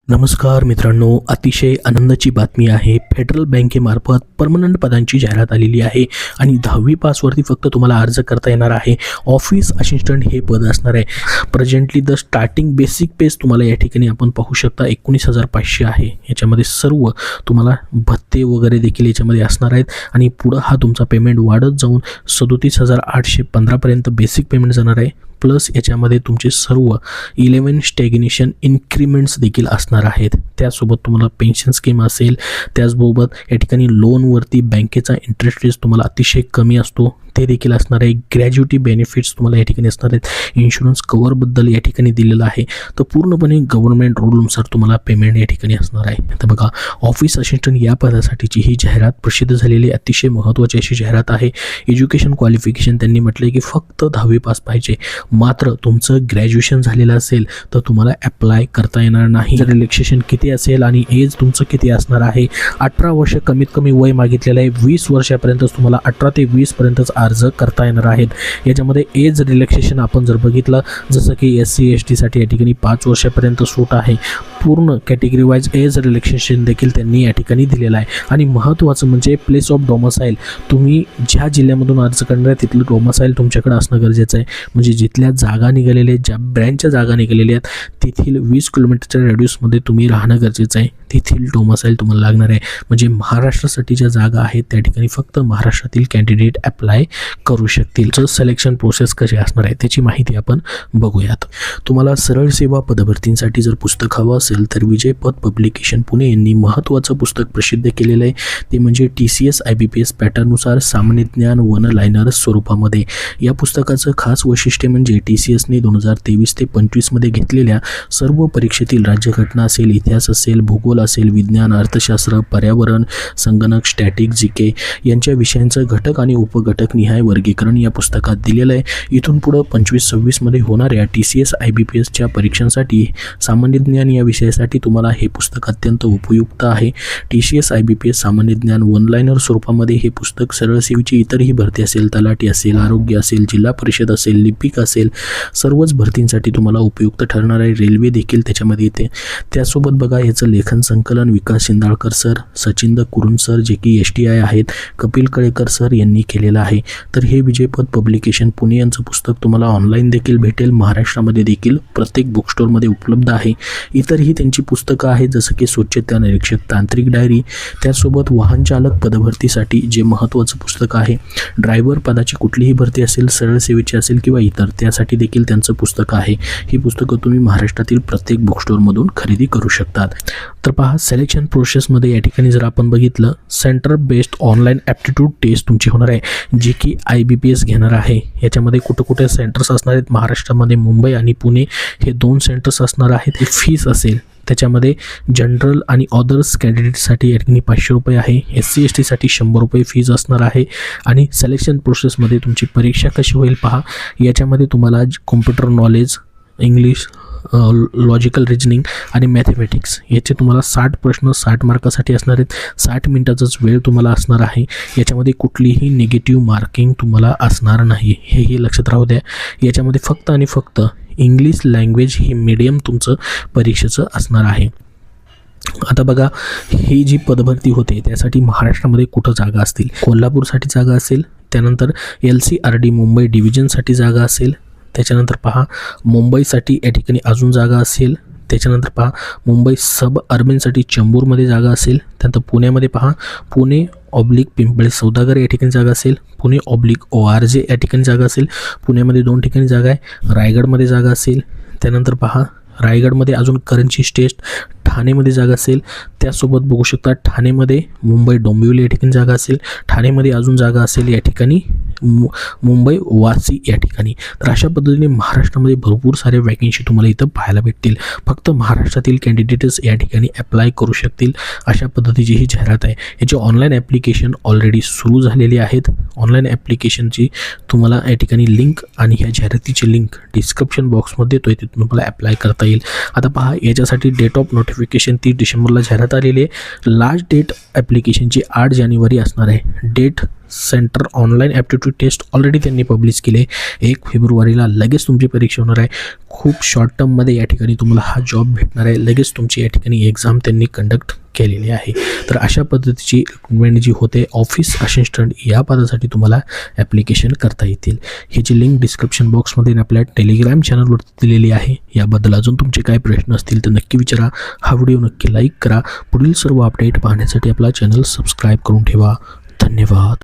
नमस्कार मित्रांनो, अतिशय आनंदाची बातमी आहे. फेडरल बँकेमार्फत परमनंट पदांची जाहिरात आलेली आहे आणि 10वी पासवरती फक्त तुम्हाला अर्ज करता येणार आहे. ऑफिस असिस्टंट हे पद असणार आहे. Presently the starting basic page तुम्हाला या ठिकाणी आपण पाहू शकता 19,500 आहे. याच्यामध्ये सर्व तुम्हाला भत्ते वगैरे देखील याच्यामध्ये असणार आहेत आणि पुढं हा तुमचा पेमेंट वाढत जाऊन 37,815 पर्यंत बेसिक पेमेंट जाणार आहे. प्लस याच्यामध्ये तुमचे सर्व 11 स्टॅग्नेशन इन्क्रीमेंट्स देखील असणार आहेत. त्यासोबत तुम्हाला पेन्शन स्कीम असेल, त्याचबरोबर या ठिकाणी लोनवरती बँकेचा इंटरेस्ट रेट तुम्हाला अतिशय कमी असतो ते देखील असणार आहे. ग्रॅज्युटी बेनिफिट्स तुम्हाला या ठिकाणी असणार आहेत. इन्शुरन्स कवरबद्दल या ठिकाणी दिलेलं आहे. तर पूर्णपणे गव्हर्नमेंट रूलनुसार तुम्हाला पेमेंट या ठिकाणी असणार आहे. तर बघा, ऑफिस असिस्टंट या पदासाठीची ही जाहिरात प्रसिद्ध झालेली अतिशय महत्त्वाची अशी जाहिरात आहे. एज्युकेशन क्वालिफिकेशन त्यांनी म्हटलं की फक्त 10वी पास पाहिजे. मात्र तुमचं ग्रॅज्युएशन झालेलं असेल तर तुम्हाला अप्लाय करता येणार नाही. जर रिलॅक्सेशन किती असेल आणि एज तुमचं किती असणार आहे, 18 वर्ष कमीत कमी वय मागितलेलं आहे. 20 वर्षापर्यंतच तुम्हाला 18 ते 20 पर्यंतच अर्ज करता येणार आहेत. याच्यामध्ये एज रिलॅक्सेशन आपण जर बघितलं, जसं की SC ST साठी या ठिकाणी 5 वर्षापर्यंत सूट आहे. पूर्ण कॅटेगरी वाईज एज रिलॅक्सेशन देखील त्यांनी या ठिकाणी दिलेलं आहे. आणि महत्त्वाचं म्हणजे प्लेस ऑफ डोमिसाईल, तुम्ही ज्या जिल्ह्यामधून अर्ज करणार आहे तिथलं डोमिसाईल तुमच्याकडे असणं गरजेचं आहे. म्हणजे जिथल्या जागा निघालेल्या आहेत, ज्या ब्रँचच्या जागा निघालेल्या आहेत तिथील 20 किलोमीटरच्या रेडियसमध्ये तुम्ही राहणं गरजेचं आहे. तिथील डोमिसाईल तुम्हाला लागणार आहे. म्हणजे महाराष्ट्रासाठी ज्या जागा आहेत त्या ठिकाणी फक्त महाराष्ट्रातील कॅन्डिडेट अप्लाय करू शकतील. तर सिलेक्शन प्रोसेस कशी असणार आहे त्याची माहिती आपण बघूयात. तुम्हाला सरळ सेवा पदभरतींसाठी जर पुस्तक हवं असेल तर विजयपथ पब्लिकेशन पुणे यांनी महत्त्वाचं पुस्तक प्रसिद्ध केलेलं आहे. ते म्हणजे TCS IBPS पॅटर्ननुसार सामान्य ज्ञान वन लायनर स्वरूपामध्ये. या पुस्तकाचं खास वैशिष्ट्य म्हणजे TCSने 2023 ते 25 मध्ये घेतलेल्या सर्व परीक्षेतील राज्यघटना असेल, इतिहास असेल, भूगोल असेल, विज्ञान, अर्थशास्त्र, पर्यावरण, संगणक, स्टॅटिक, GK यांच्या विषयांचं घटक आणि उपघटक निहाय वर्गीकरण या पुस्तकात दिलेलं आहे. इथून पुढं 25-26 मध्ये होणाऱ्या TCS IBPSच्या परीक्षांसाठी सामान्य ज्ञान या विषयासाठी तुम्हाला हे पुस्तक अत्यंत उपयुक्त आहे. TCS IBPS सामान्य ज्ञान वन लायनर स्वरूपामध्ये हे पुस्तक सरळ सेवेची इतरही भरती असेल, तलाठी असेल, आरोग्य असेल, जिल्हा परिषद असेल, लिपिक असेल, सर्वच भरतींसाठी तुम्हाला उपयुक्त ठरणार आहे. रेल्वे देखील त्याच्यामध्ये येते. त्यासोबत बघा, याचं लेखन संकलन विकास शिंदाळकर सर, सचिंद कुरुन सर जे की STI आहेत, कपिल कळेकर सर यांनी केलेलं आहे. तर हे विजयपथ पब्लिकेशन पुणे यांचं पुस्तक तुम्हाला ऑनलाईन देखील भेटेल. महाराष्ट्रामध्ये देखील प्रत्येक बुक स्टोअरमध्ये उपलब्ध आहे. इतरही त्यांची पुस्तकं आहेत, जसं की स्वच्छता निरीक्षक तांत्रिक डायरी, त्यासोबत वाहन चालक पदभरतीसाठी जे महत्त्वाचं पुस्तक आहे. ड्रायव्हर पदाची कुठलीही भरती असेल, सरळ सेवेची असेल किंवा इतर, त्यासाठी देखील त्यांचं पुस्तक आहे. ही पुस्तकं तुम्ही महाराष्ट्रातील प्रत्येक बुक स्टोअरमधून खरेदी करू शकतात. तर पहा, सिलेक्शन प्रोसेसमध्ये या ठिकाणी जर आपण बघितलं, centre based online aptitude test तुमची होणार आहे, जी की IBPS घेणार आहे. याच्यामध्ये कुठे कुठे सेंटर्स असणार आहेत, महाराष्ट्रामध्ये मुंबई आणि पुणे हे 2 सेंटर्स असणार आहेत. फीस असेल त्याच्यामध्ये जनरल आणि अदर्स कॅन्डिडेटसाठी या ठिकाणी 500 रुपये आहे. SC ST साठी 100 रुपये फीज असणार आहे. आणि सिलेक्शन प्रोसेसमध्ये तुमची परीक्षा कशी होईल पहा. याच्यामध्ये तुम्हाला computer knowledge, English, logical reasoning आणि मॅथमॅटिक्स याचे तुम्हाला 60 प्रश्न 60 मार्कासाठी असणार आहेत. 60 मिनिटाचाच वेळ तुम्हाला असणार आहे. याच्यामध्ये कुठलीही निगेटिव्ह मार्किंग तुम्हाला असणार नाही, हेही लक्षात राहू द्या. याच्यामध्ये फक्त आणि फक्त इंग्लिश लँग्वेज ही मीडियम तुमचं परीक्षेचं असणार आहे. आता बघा, ही जी पदभरती होते त्यासाठी महाराष्ट्रामध्ये कुठं जागा असतील. कोल्हापूरसाठी जागा असेल, त्यानंतर LCRD मुंबई डिव्हिजनसाठी जागा असेल, त्याच्यानंतर पहा मुंबईसाठी या ठिकाणी अजून जागा असेल, त्याच्यानंतर पहा मुंबई सब अर्बनसाठी चेंबूरमध्ये जागा असेल, त्यानंतर पुण्यामध्ये पहा पुणे / पिंपळे सौदागर या ठिकाणी जागा असेल, पुणे / ORJ या ठिकाणी जागा असेल, पुण्यामध्ये 2 ठिकाणी जागा आहे, रायगडमध्ये जागा असेल, त्यानंतर पहा रायगडमध्ये अजून करंजी टेस्ट, ठाणेमध्ये जागा असेल, त्यासोबत बघू शकता ठाणेमध्ये मुंबई डोंबिवली या ठिकाणी जागा असेल, ठाणेमध्ये अजून जागा असेल या ठिकाणी मुंबई वासी या ठिकाणी. तर अशा पद्धतीने महाराष्ट्रामध्ये भरपूर सारे वॅकेन्सी तुम्हाला इथं पाहायला भेटतील. फक्त महाराष्ट्रातील कॅन्डिडेट्स या ठिकाणी अप्लाय करू शकतील. अशा पद्धतीची ही जाहिरात आहे. याची ऑनलाईन ॲप्लिकेशन ऑलरेडी सुरू झालेली आहेत. ऑनलाईन ॲप्लिकेशनची तुम्हाला या ठिकाणी लिंक आणि ह्या जाहिरातीची लिंक डिस्क्रिप्शन बॉक्समध्ये देतो, तिथून तुम्हाला अप्लाय करता येईल. आता पहा, याच्यासाठी डेट ऑफ नोटिफिकेशन 30 डिसेंबरला जाहिरात आलेली आहे. लास्ट डेट ॲप्लिकेशनची 8 जानेवारी असणार आहे. Date centre online aptitude test already त्यांनी पब्लिश केले. 1 फेब्रुवारीला लगेच तुमची परीक्षा होणार आहे. खूप शॉर्ट टर्ममध्ये या ठिकाणी तुम्हाला हा जॉब भेटणार आहे. लगेच तुमची या ठिकाणी एक्झाम त्यांनी कंडक्ट केलेली आहे. तर अशा पद्धतीची रिक्रुटमेंट जी होते ऑफिस असिस्टंट या पदासाठी तुम्हाला ॲप्लिकेशन करता येतील. ह्याची लिंक डिस्क्रिप्शन बॉक्समध्ये आपल्या टेलिग्राम चॅनलवरती दिलेली आहे. याबद्दल अजून तुमचे काय प्रश्न असतील तर नक्की विचारा. हा व्हिडिओ नक्की लाईक करा. पुढील सर्व अपडेट पाहण्यासाठी आपला चॅनल सबस्क्राईब करून ठेवा. धन्यवाद.